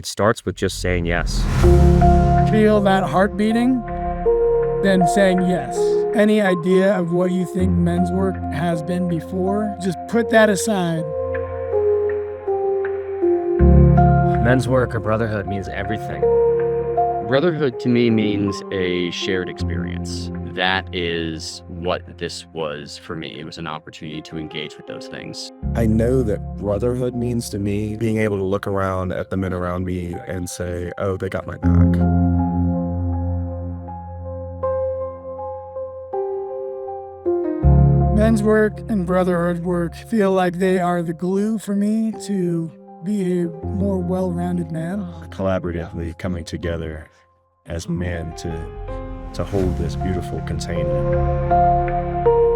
It starts with just saying yes. Feel that heart beating, then saying yes. Any idea of what you think men's work has been before, just put that aside. Men's work or brotherhood means everything. Brotherhood to me means a shared experience. That is what this was for me. It was an opportunity to engage with those things. I know that brotherhood means to me being able to look around at the men around me and say, oh, they got my back. Men's work and brotherhood work feel like they are the glue for me to be a more well-rounded man. Collaboratively coming together as men to hold this beautiful container.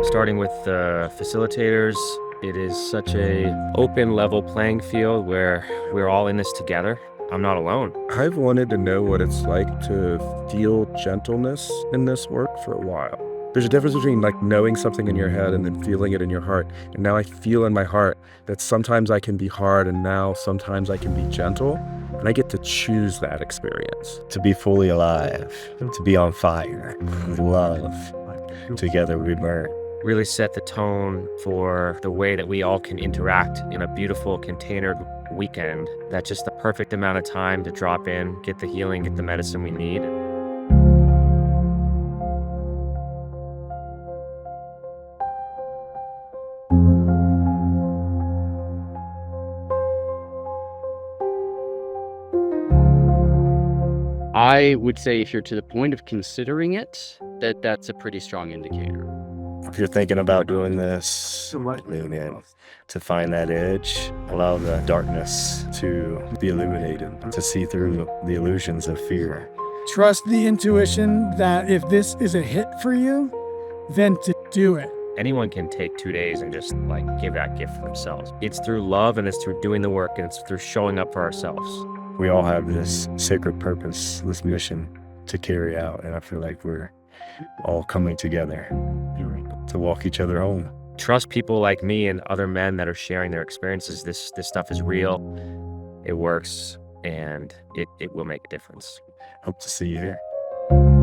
Starting with the facilitators, it is such a open, level playing field where we're all in this together. I'm not alone. I've wanted to know what it's like to feel gentleness in this work for a while. There's a difference between like knowing something in your head and then feeling it in your heart. And now I feel in my heart that sometimes I can be hard and now sometimes I can be gentle. And I get to choose that experience. To be fully alive, to be on fire, with love. Together we burn. Really set the tone for the way that we all can interact in a beautiful containered weekend. That's just the perfect amount of time to drop in, get the healing, get the medicine we need. I would say if you're to the point of considering it, that's a pretty strong indicator. If you're thinking about doing this, lean in. To find that edge, allow the darkness to be illuminated, to see through the illusions of fear. Trust the intuition that if this is a hit for you, then to do it. Anyone can take 2 days and just like give that gift for themselves. It's through love and it's through doing the work and it's through showing up for ourselves. We all have this sacred purpose, this mission to carry out, and I feel like we're all coming together to walk each other home. Trust people like me and other men that are sharing their experiences. This stuff is real, it works, and it will make a difference. Hope to see you here.